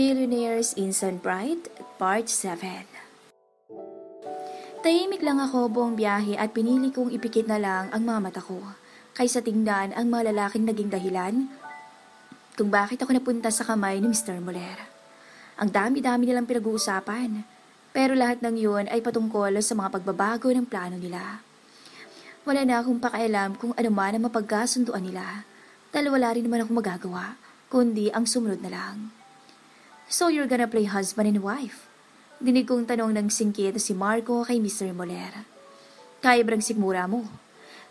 Millionaires Instant Bride, Part 7. Tahimik lang ako buong biyahe at pinili kong ipikit na lang ang mga mata ko kaysa tingnan ang mga lalaking naging dahilan kung bakit ako napunta sa kamay ni Mr. Muller. Ang dami-dami nilang pinag-uusapan, pero lahat ng yun ay patungkol sa mga pagbabago ng plano nila. Wala na akong pakialam kung ano man ang mapagkasunduan nila dahil wala rin naman akong magagawa kundi ang sumunod na lang. So you're gonna play husband and wife? Dinig kong tanong ng singkit si Marco kay Mr. Muller. Kaya bang sigmura mo?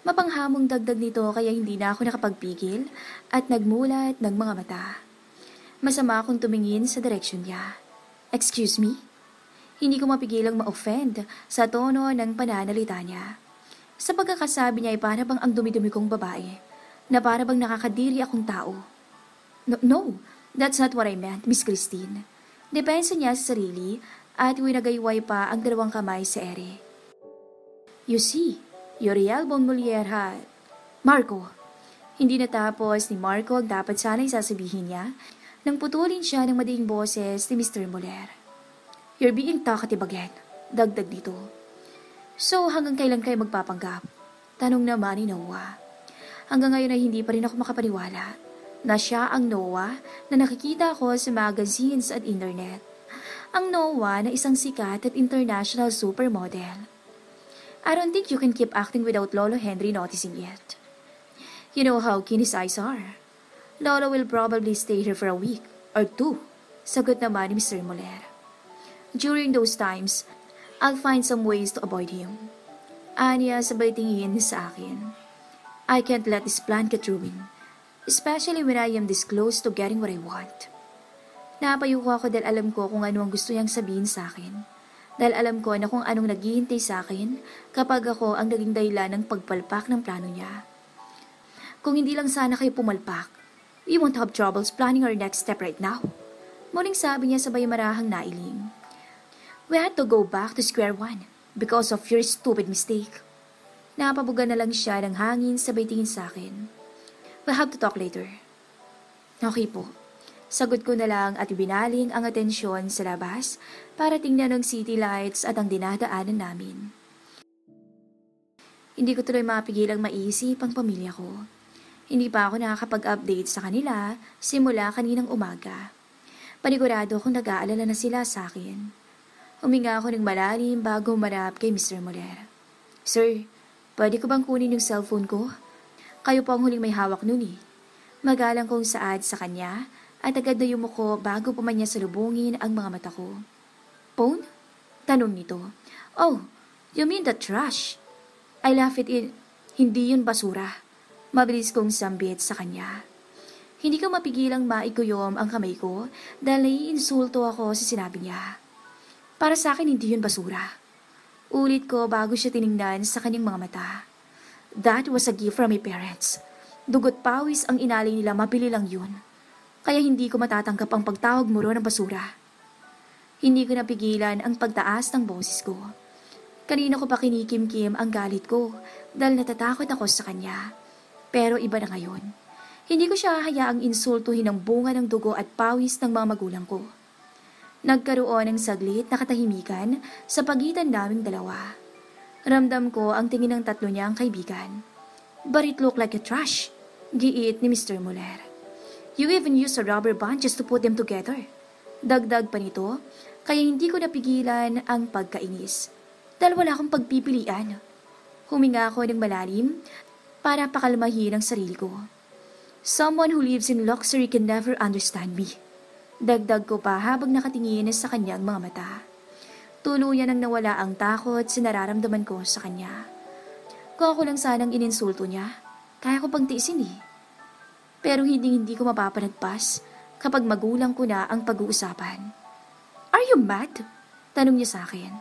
Mapanghamong dagdag nito kaya hindi na ako nakapagpigil at nagmulat ng mga mata. Masama akong tumingin sa direksyon niya. Excuse me? Hindi ko mapigilang ma-offend sa tono ng pananalita niya. Sa pagkakasabi niya ay para bang ang dumi-dumi kong babae na para bang nakakadiri akong tao. No, that's not what I meant, Miss Christine. Depensa niya sa sarili at winagayway pa ang dalawang kamay sa ere. You see, Uriel Bonmolier ha... Marco! Hindi natapos ni Marco ang dapat sana'y sasabihin niya nang putulin siya ng madiing boses ni Mr. Muller. You're being talkative again, dagdag dito. So hanggang kailan kayo magpapanggap? Tanong naman ni Noah. Hanggang ngayon ay hindi pa rin ako makapaniwala na siya ang Noah na nakikita ko sa magazines at internet. Ang Noah na isang sikat at international supermodel. I don't think you can keep acting without Lolo Henry noticing it. You know how keen his eyes are. Lolo will probably stay here for a week or two, sagot naman ni Mr. Muller. During those times, I'll find some ways to avoid him. Anya sabay tingin sa akin. I can't let this plan get ruined. Especially when I am this close to getting what I want. Napayuko ako dahil alam ko kung ano ang gusto niyang sabihin sa akin. Dahil alam ko na kung anong naghihintay sa akin kapag ako ang naging dahilan ng pagpalpak ng plano niya. Kung hindi lang sana kayo pumalpak, we won't have troubles planning our next step right now. Muling sabi niya sabay marahang nailing. We had to go back to square one because of your stupid mistake. Napabuga na lang siya ng hangin sabay tingin sa akin. We'll have to talk later. Okay po. Sagot ko na lang at binaling ang atensyon sa labas para tingnan ng city lights at ang dinadaanan namin. Hindi ko tuloy mapigilang maisip ang pamilya ko. Hindi pa ako nakakapag-update sa kanila simula kaninang umaga. Panigurado kong nag-aalala na sila sa akin. Huminga ako ng malalim bago marap kay Mr. Muller. Sir, pwede ko bang kunin yung cellphone ko? Kayo po ang huling may hawak nun eh. Magalang kong saad sa kanya at agad na yumuko bago pa man niya salubungin ang mga mata ko. Phone? Tanong nito. Oh, you mean the trash? I laugh it in. Hindi yun basura. Mabilis kong sambit sa kanya. Hindi ko mapigilang maikuyom ang kamay ko dahil naiinsulto ako sa sinabi niya. Para sa akin hindi yun basura. Ulit ko bago siya tiningnan sa kanyang mga mata. That was a gift from my parents. Dugot pawis ang inalay nila, mabili lang yun. Kaya hindi ko matatanggap ang pagtawag mo ron ng basura. Hindi ko napigilan ang pagtaas ng boses ko. Kanina ko pa kinikim-kim ang galit ko dahil natatakot ako sa kanya. Pero iba na ngayon. Hindi ko siya hayaang insultuhin ang bunga ng dugo at pawis ng mga magulang ko. Nagkaroon ng saglit na katahimikan sa pagitan naming dalawa. Ramdam ko ang tingin ng tatlo niyang kaibigan. But it looked like a trash, giit ni Mr. Muller. You even used a rubber band just to put them together. Dagdag pa nito, kaya hindi ko napigilan ang pagkainis. Dahil wala akong pagpipilian. Huminga ako ng malalim para pakalmahin ang sarili ko. Someone who lives in luxury can never understand me. Dagdag ko pa habang nakatingin sa kanyang mga mata. Tuluyan ang nawala ang takot sa nararamdaman ko sa kanya. Kung ako lang sanang ininsulto niya, kaya ko pang tiisin eh. Pero hindi ko mapapanagpas kapag magulang ko na ang pag-uusapan. Are you mad? Tanong niya sa akin.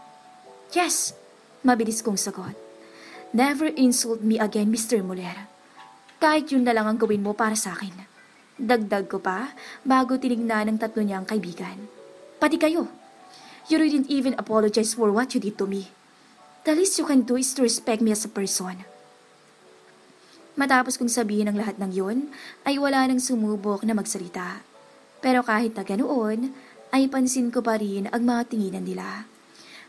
Yes, mabilis kong sagot. Never insult me again, Mr. Muller. Kahit yun na lang ang gawin mo para sa akin. Dagdag ko pa bago tinignan ng tatlo niyang kaibigan. Pati kayo. You didn't even apologize for what you did to me. The least you can do is to respect me as a person. Matapos kong sabihin ang lahat ng yun, ay wala nang sumubok na magsalita. Pero kahit na ganoon, ay pansin ko pa rin ang mga tinginan nila.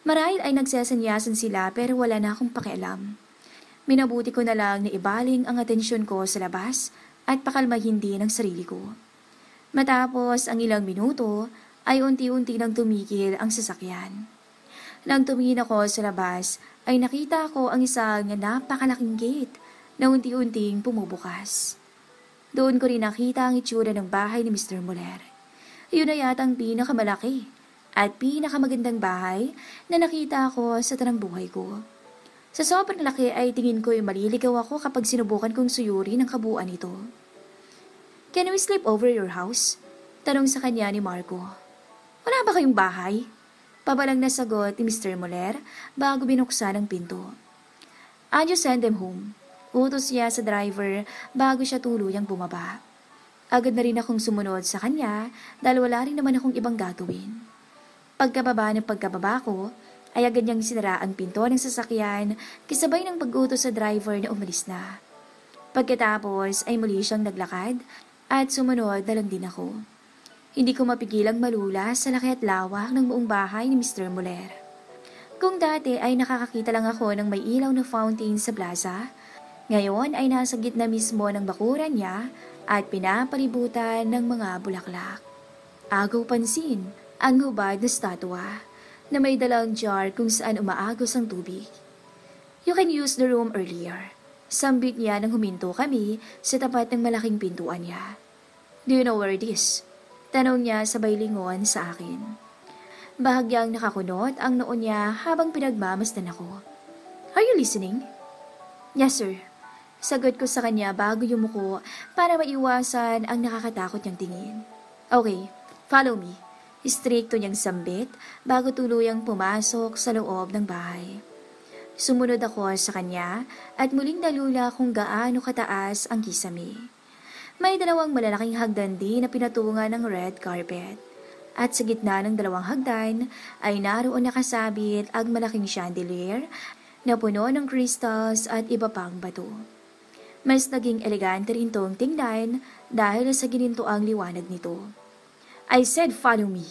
Marahil ay nagsesenyasan sila pero wala na akong pakialam. Minabuti ko na lang na ibaling ang atensyon ko sa labas at pakalmahin din ang sarili ko. Matapos ang ilang minuto ay unti-unti nang tumigil ang sasakyan. Nang tumingin ako sa labas ay nakita ko ang isang napakalaking gate na unti-unting pumubukas. Doon ko rin nakita ang itsura ng bahay ni Mr. Muller. Yun na yata ang pinakamalaki at pinakamagandang bahay na nakita ko sa tanang buhay ko. Sa sobrang laki ay tingin ko ay maliligaw ako kapag sinubukan kong suyuri ng kabuuan nito. "Can we sleep over your house?" Tanong sa kanya ni Marco. "Wala ba kayong bahay?" Pabalang nasagot ni Mr. Muller bago binuksan ang pinto. "I'll just send them home." Utos siya sa driver bago siya tuluyang bumaba. Agad na rin akong sumunod sa kanya dahil wala rin naman akong ibang gagawin. Pagkababa ko, ay agad niyang sinara ang pinto ng sasakyan kasabay ng pag-utos sa driver na umalis na. Pagkatapos ay muli siyang naglakad at sumunod na lang din ako. Hindi ko mapigilang malula sa laki at lawak ng buong bahay ni Mr. Muller. Kung dati ay nakakakita lang ako ng may ilaw na fountain sa plaza, ngayon ay nasa gitna mismo ng bakuran niya at pinapalibutan ng mga bulaklak. Agaw pansin ang hubad na statwa na may dalang jar kung saan umaagos ang tubig. "You can use the room earlier." Sambit niya nang huminto kami sa tapat ng malaking pintuan niya. "Do you know where it is?" Tanong niya sabay lingon sa akin. Bahagyang nakakunot ang noo niya habang pinagmamasdan ako. "Are you listening?" "Yes, sir." Sagot ko sa kanya bago yumuko para maiwasan ang nakakatakot niyang tingin. "Okay, follow me." Istrikto niyang sambit bago tuluyang pumasok sa loob ng bahay. Sumunod ako sa kanya at muling nalula kung gaano kataas ang kisame. May dalawang malalaking hagdan din na pinatungan ng red carpet. At sa gitna ng dalawang hagdan ay naroon nakasabit ang malaking chandelier na puno ng crystals at iba pang bato. Mas naging elegante rin itong tingnan dahil sa ginintoang liwanag nito. "I said follow me."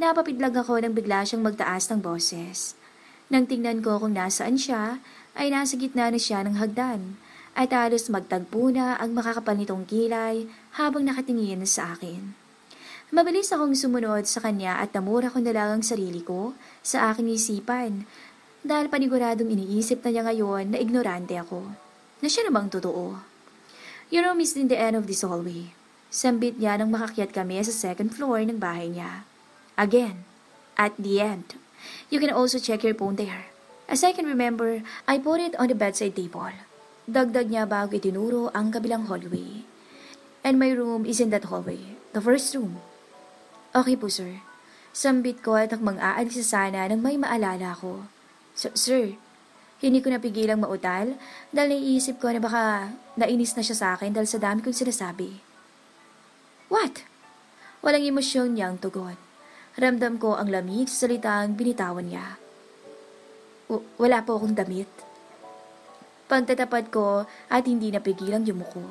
Napapidlag ako nang bigla siyang magtaas ng boses. Nang tingnan ko kung nasaan siya, ay nasa gitna na siya ng hagdan at halos magtagpo na ang makakapal nitong kilay habang nakatingin sa akin. Mabilis akong sumunod sa kanya at namura ko na lang ang sarili ko sa aking isipan dahil paniguradong iniisip na niya ngayon na ignorante ako. Na siya namang totoo. "Your room is in the end of this hallway." Sambit niya nang makakyat kami sa second floor ng bahay niya. "Again, at the end. You can also check your phone there. As I can remember, I put it on the bedside table." Dagdag niya bago itinuro ang kabilang hallway. "And my room is in that hallway, the first room." "Okay po, sir." Sambit ko at mang-aalis sana nang may maalala ko. Sir, hindi ko napigilang mautal dahil naiisip ko na baka nainis na siya sa akin dahil sa dami kong sinasabi. "What?" Walang emosyon niyang tugon. Ramdam ko ang lamig sa salitang binitawan niya. Wala po akong damit." Pagtatapat ko at hindi napigilang yumuko.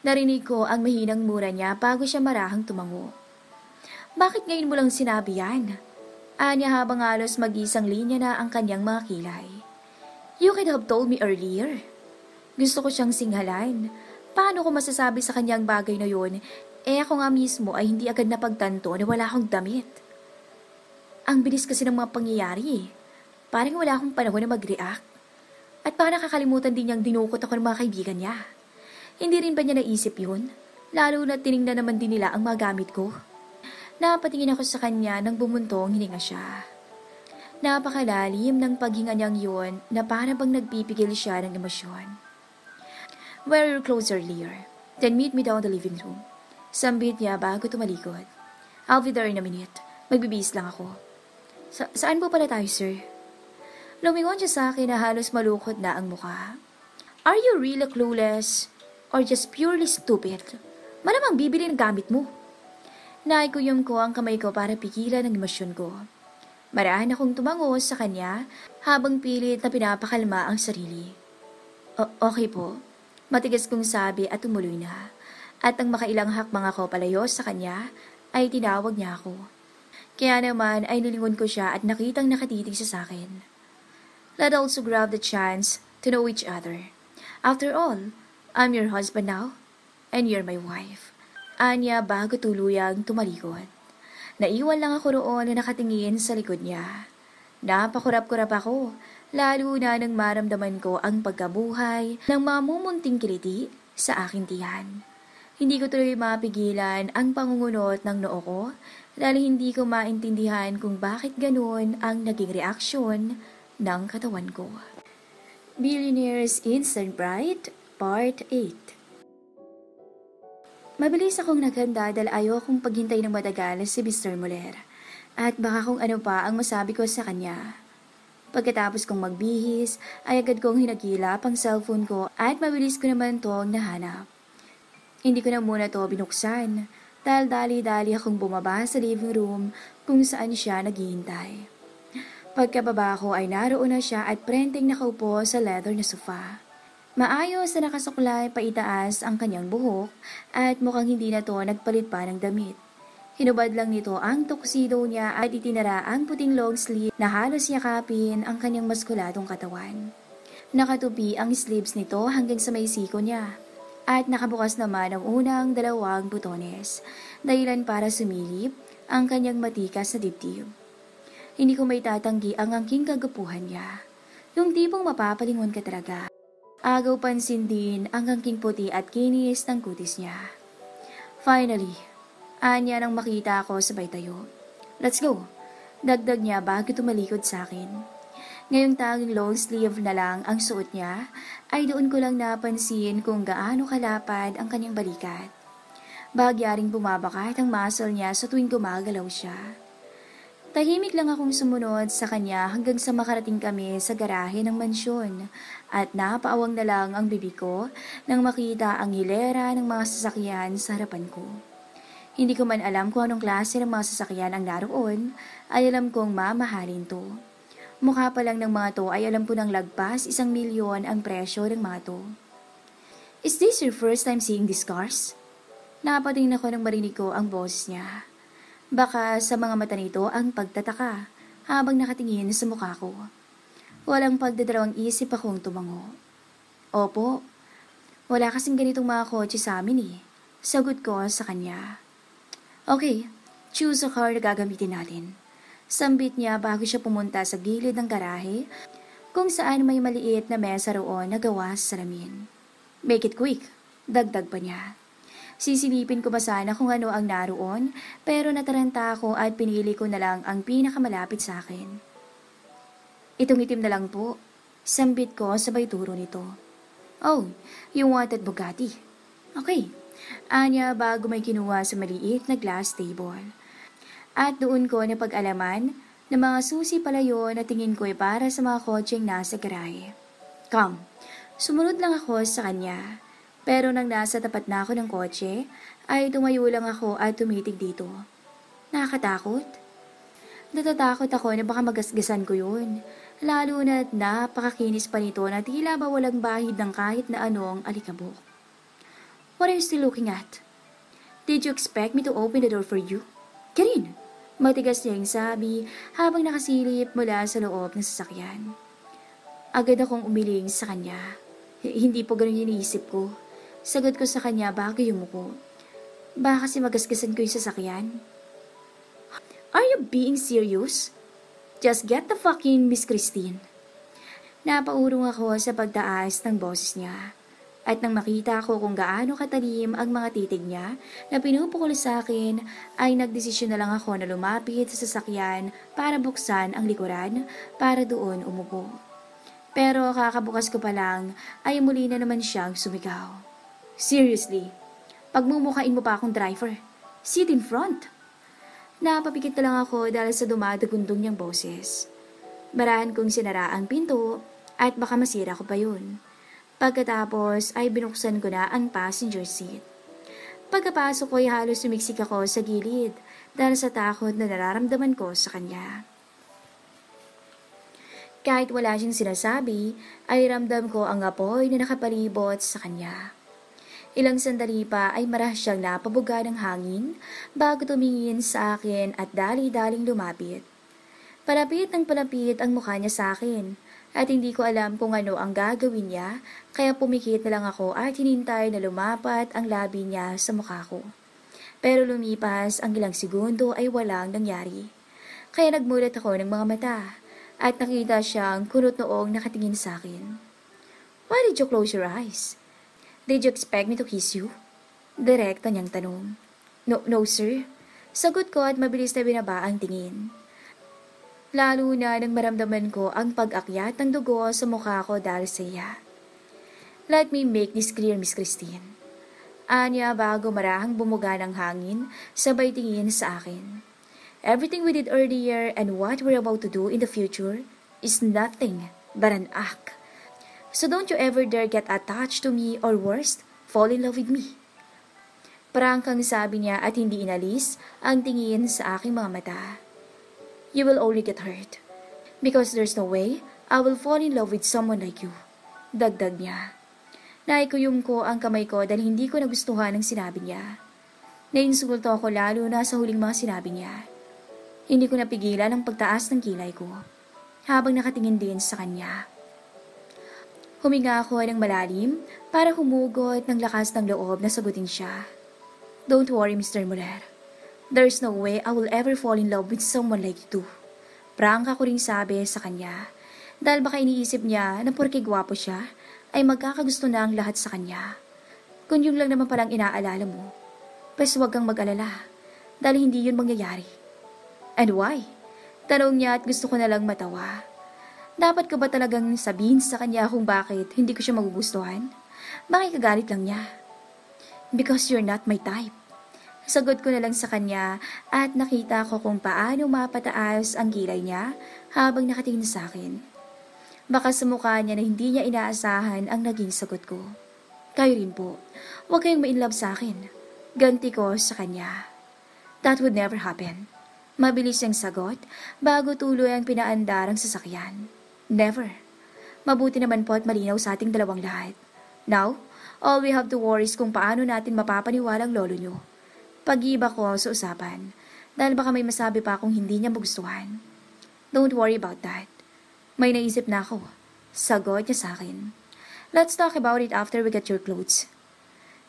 Narinig ko ang mahinang mura niya bago siya marahang tumango. "Bakit ngayon mo lang sinabi yan?" Anya habang halos mag-isang linya na ang kanyang mga kilay. "You could have told me earlier." Gusto ko siyang singhalan. Paano ko masasabi sa kanyang bagay na yun? Ako nga mismo ay hindi agad napagtanto na wala akong damit. Ang bilis kasi ng mga pangyayari. Parang wala akong panahon na mag-react. At baka nakakalimutan din niyang dinukot ako ng mga kaibigan niya. Hindi rin ba niya naisip yun? Lalo na tinignan naman din nila ang mga gamit ko. Napatingin ako sa kanya nang bumuntong hininga siya. Napakalalim ng paghinga niyang yun na para bang nagpipigil siya ng emosyon. "Wear your clothes earlier, then meet me down the living room." Sambit niya bago tumalikod. "I'll be there in a minute. Magbibihis lang ako." Saan po pala tayo, sir?" Lumingon siya sa akin na halos malukot na ang mukha. "Are you really clueless or just purely stupid? Malamang bibili ng gamit mo." Naikuyom ko ang kamay ko para pigilan ang emosyon ko. Maraan akong tumango sa kanya habang pilit na pinapakalma ang sarili. Okay po." Matigas kong sabi at tumuloy na. At nang makailang hakbang ako palayo sa kanya, ay tinawag niya ako. Kaya naman ay nilingon ko siya at nakitang nakatitig siya sa akin. Let's also grab the chance to know each other. After all, I'm your husband now, and you're my wife. Anya bago tuluyang tumalikod. Naiwan lang ako roon na nakatingin sa likod niya. Napakurap-kurap ako, lalo na nang maramdaman ko ang pagkabuhay ng mamumunting kiliti sa aking tiyan. Hindi ko tuloy mapigilan ang pangungunot ng noo ko dahil hindi ko maintindihan kung bakit ganun ang naging reaksyon ng katawan ko. Billionaires Instant Bride, Part 8. Mabilis akong naghanda dahil ayokong paghintay ng matagal si Mr. Muller at baka kung ano pa ang masabi ko sa kanya. Pagkatapos kong magbihis, ay agad kong hinagilap ang cellphone ko at mabilis ko naman tong nahanap. Hindi ko na muna to binuksan dahil dali-dali akong bumaba sa living room kung saan siya naghihintay. Pagkababa ko ay naroon na siya at prenteng nakaupo sa leather na sofa. Maayos na nakasuklay paitaas ang kanyang buhok at mukhang hindi na to nagpalit pa ng damit. Hinubad lang nito ang tuxedo niya at itinara ang puting long sleeve na halos yakapin ang kanyang maskuladong katawan. Nakatupi ang sleeves nito hanggang sa may siko niya at nakabukas naman ang unang 2 butones, dahilan para sumilip ang kanyang matikas na dibdib. Hindi ko may tatanggi ang angking kagapuhan niya. Yung tipong mapapalingon ka talaga. Agaw pansin din ang angking puti at kinis ng kutis niya. Finally, anya nang makita ako sabay tayo. Let's go. Dagdag niya bago tumalikod sa akin. Ngayong tanging long sleeve na lang ang suot niya, ay doon ko lang napansin kung gaano kalapad ang kanyang balikat. Bagyaring bumabakat ang muscle niya sa tuwing gumagalaw siya. Tahimik lang akong sumunod sa kanya hanggang sa makarating kami sa garahe ng mansyon at napaawang na lang ang bibig ko nang makita ang hilera ng mga sasakyan sa harapan ko. Hindi ko man alam kung anong klase ng mga sasakyan ang naroon, ay alam kong mamahalin to. Mukha pa lang ng mga to ay alam ko ng lagpas 1,000,000 ang presyo ng mga to. Is this your first time seeing these cars? Napatingin ako nang marinig ko ang boses niya. Baka sa mga mata nito ang pagtataka habang nakatingin sa mukha ko. Walang pagdadalawang isip akong tumango. Opo, wala kasing ganitong mga kotse sa amin eh. Sagot ko sa kanya. Okay, choose a car na gagamitin natin. Sambit niya bago siya pumunta sa gilid ng garahe kung saan may maliit na mesa roon na gawa sa salamin. Make it quick, dagdag pa niya. Sisilipin ko ba sana kung ano ang naroon, pero nataranta ako at pinili ko na lang ang pinakamalapit sa akin. Itong itim na lang po, sambit ko sabay turo nito. Oh, you wanted Bugatti? Okay, anya bago may kinuha sa maliit na glass table. At doon ko napag-alaman na mga susi pala yun na tingin ko ay para sa mga kotseng nasa garahe. Come, sumunod lang ako sa kanya. Pero nang nasa tapat na ako ng kotse, ay tumayo lang ako at tumitig dito. Nakakatakot? Natatakot ako na baka magasgasan ko yun. Lalo na't napakakinis pa nito na tila ba walang bahid ng kahit na anong alikabok. What are you still looking at? Did you expect me to open the door for you? Get in! Matigas niya yung sabi habang nakasilip mula sa loob ng sasakyan. Agad akong umiling sa kanya. Hindi po ganun yung iniisip ko. Sagot ko sa kanya bago yumuko. Baka kasi magasgasan ko yung sasakyan. Are you being serious? Just get the fucking Miss Christine. Napaurong ako sa pagtaas ng boses niya. At nang makita ko kung gaano katalim ang mga titig niya na pinupukol sa akin, ay nagdesisyon na lang ako na lumapit sa sasakyan para buksan ang likuran para doon umupo. Pero kakabukas ko pa lang ay muli na naman siyang sumigaw. Seriously, pagmumukhain mo pa akong driver. Sit in front. Napapikit na lang ako dahil sa dumadagundong niyang boses. Barahan kong sinara ang pinto at baka masira ko pa yun. Pagkatapos ay binuksan ko na ang passenger seat. Pagkapasok ko ay halos sumiksik ako sa gilid dahil sa takot na nararamdaman ko sa kanya. Kahit wala siyang sinasabi, ay ramdam ko ang apoy na nakapalibot sa kanya. Ilang sandali pa ay marahas siyang napabuga ng hangin bago tumingin sa akin at dali-daling lumapit. Palapit ng palapit ang mukha niya sa akin at hindi ko alam kung ano ang gagawin niya kaya pumikit na lang ako at hinintay na lumapat ang labi niya sa mukha ko. Pero lumipas ang ilang segundo ay walang nangyari. Kaya nagmulat ako ng mga mata at nakita siyang kunot noong nakatingin sa akin. Why did you close your eyes? Did you expect me to kiss you? Direkta niyang tanong. No, sir. Sagot ko at mabilis na binaba ang tingin. Lalo na nang maramdaman ko ang pag-akyat ng dugo sa mukha ko dahil sa iya. Let me make this clear, Miss Christine. Anya bago marahang bumuga ng hangin, sabay tingin sa akin. Everything we did earlier and what we're about to do in the future is nothing but an act. So don't you ever dare get attached to me or worst, fall in love with me. Prangkang sabi niya at hindi inalis ang tingin sa aking mga mata. You will only get hurt. Because there's no way I will fall in love with someone like you. Dagdag niya. Naikuyom ko ang kamay ko dahil hindi ko nagustuhan ang sinabi niya. Nainsulto ako lalo na sa huling mga sinabi niya. Hindi ko napigilan ang pagtaas ng kilay ko habang nakatingin din sa kanya. Huminga ako ng malalim para humugot ng lakas ng loob na sagutin siya. Don't worry, Mr. Muller. There's no way I will ever fall in love with someone like you. Prangka ko ring sabi sa kanya dahil baka iniisip niya na porke gwapo siya ay magkakagusto na ang lahat sa kanya. Kung yun lang naman palang inaalala mo, pues huwag kang mag-alala dahil hindi yun mangyayari. And why? Tanong niya at gusto ko na lang matawa. Dapat ko ba talagang sabihin sa kanya kung bakit hindi ko siya magugustuhan? Bakit kagalit lang niya? Because you're not my type. Sagot ko na lang sa kanya at nakita ko kung paano mapataas ang kilay niya habang nakatingin sa akin. Baka sa mukha niya na hindi niya inaasahan ang naging sagot ko. Kayo rin po, huwag kayong ma-inlove sa akin. Ganti ko sa kanya. That would never happen. Mabilis siyang sagot bago tuloy ang pinaandar ang sasakyan. Never. Mabuti naman po at malinaw sa ating dalawang lahat. Now, all we have to worry is kung paano natin mapapaniwalang lolo nyo. Pag-iba ko sa usapan, dahil baka may masabi pa akong hindi niya magustuhan. Don't worry about that. May naisip na ako. Sagot niya sa akin. Let's talk about it after we get your clothes.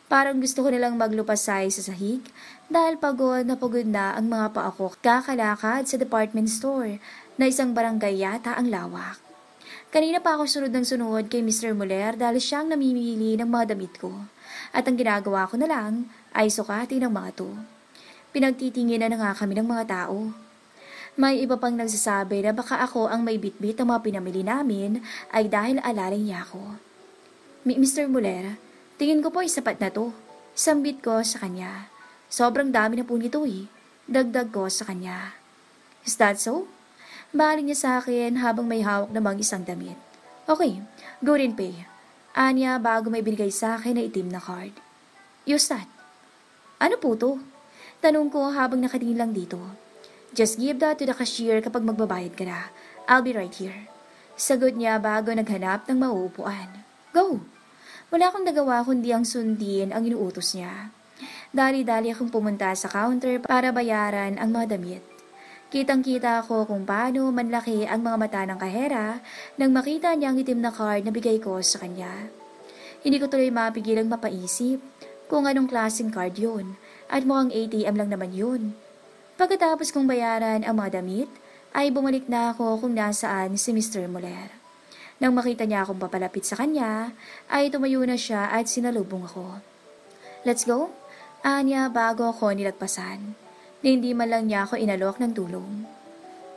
Parang gusto ko nilang maglupasay sa sahig dahil pagod na ang mga paa ko kakalakad sa department store na isang barangay yata ang lawak. Kanina pa ako sunod ng sunod kay Mr. Muller dahil siyang namimili ng mga damit ko. At ang ginagawa ko na lang ay sukatin ang mga to. Pinagtitinginan na nga kami ng mga tao. May iba pang nagsasabi na baka ako ang may bitbit ang mga pinamili namin ay dahil alalay niya ako. Mr. Muller, tingin ko po ay sapat na to. Sambit ko sa kanya. Sobrang dami na po nito eh. Dagdag ko sa kanya. Is that so? Baling niya sa akin habang may hawak namang isang damit. Okay, go rin pay. Anya bago may binigay sa akin na itim na card. Use that. Ano po to? Tanong ko habang nakatingin lang dito. Just give that to the cashier kapag magbabayad ka na. I'll be right here. Sagot niya bago naghanap ng mauupuan. Go! Wala akong nagawa kundi ang sundin ang inuutos niya. Dali-dali akong pumunta sa counter para bayaran ang mga damit. Kitang-kita ko kung paano manlaki ang mga mata ng kahera nang makita niya ang itim na card na bigay ko sa kanya. Hindi ko tuloy mapigilang mapaisip kung anong klaseng card yun at mukhang ATM lang naman yun. Pagkatapos kong bayaran ang mga damit, ay bumalik na ako kung nasaan si Mr. Muller. Nang makita niya akong papalapit sa kanya, ay tumayo na siya at sinalubong ako. Let's go? Anya bago ako nilagpasan. Na hindi man lang niya ako inalok ng tulong.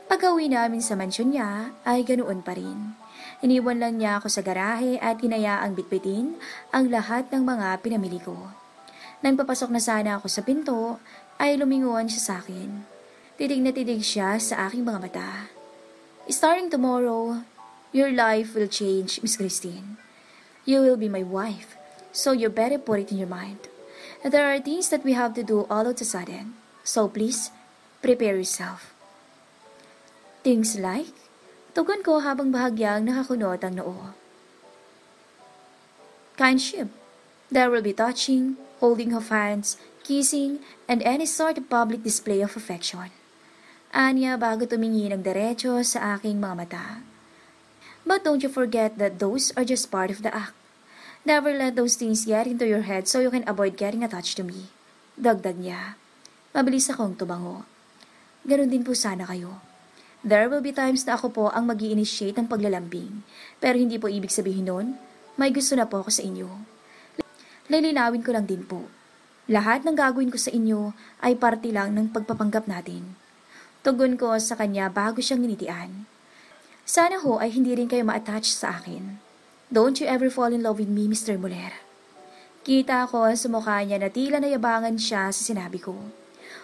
Pag-uwi namin sa mansyon niya, ay ganoon pa rin. Iniwan lang niya ako sa garahe at hinayaang bitbitin ang lahat ng mga pinamili ko. Nang papasok na sana ako sa pinto, ay lumingon siya sa akin. Titig na titig siya sa aking mga mata. Starting tomorrow, your life will change, Miss Christine. You will be my wife, so you better put it in your mind. There are things that we have to do all of a sudden. So please, prepare yourself. Things like? Tugon ko habang bahagyang nakakunot ang noo. Kindship. There will be touching, holding of hands, kissing, and any sort of public display of affection. Anya bago tumingin ng diretso sa aking mga mata. But don't you forget that those are just part of the act. Never let those things get into your head so you can avoid getting attached to me. Dagdag niya. Mabilis akong tumango. Ganon din po sana kayo. There will be times na ako po ang mag-i-initiate ng paglalambing. Pero hindi po ibig sabihin nun, may gusto na po ako sa inyo. Lilinawin ko lang din po. Lahat ng gagawin ko sa inyo ay parte lang ng pagpapanggap natin. Tugon ko sa kanya bago siyang nginitian. Sana ho ay hindi rin kayo ma-attach sa akin. Don't you ever fall in love with me, Mr. Muller. Kita ko sa mukha niya na tila nayabangan siya sa sinabi ko.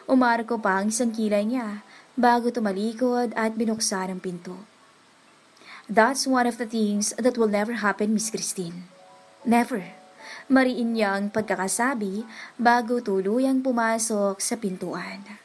Umarko pa ang isang kilay niya bago tumalikod at binuksan ang pinto. That's one of the things that will never happen, Miss Christine. Never. Mariin niyang pagkakasabi bago tuluyang pumasok sa pintuan.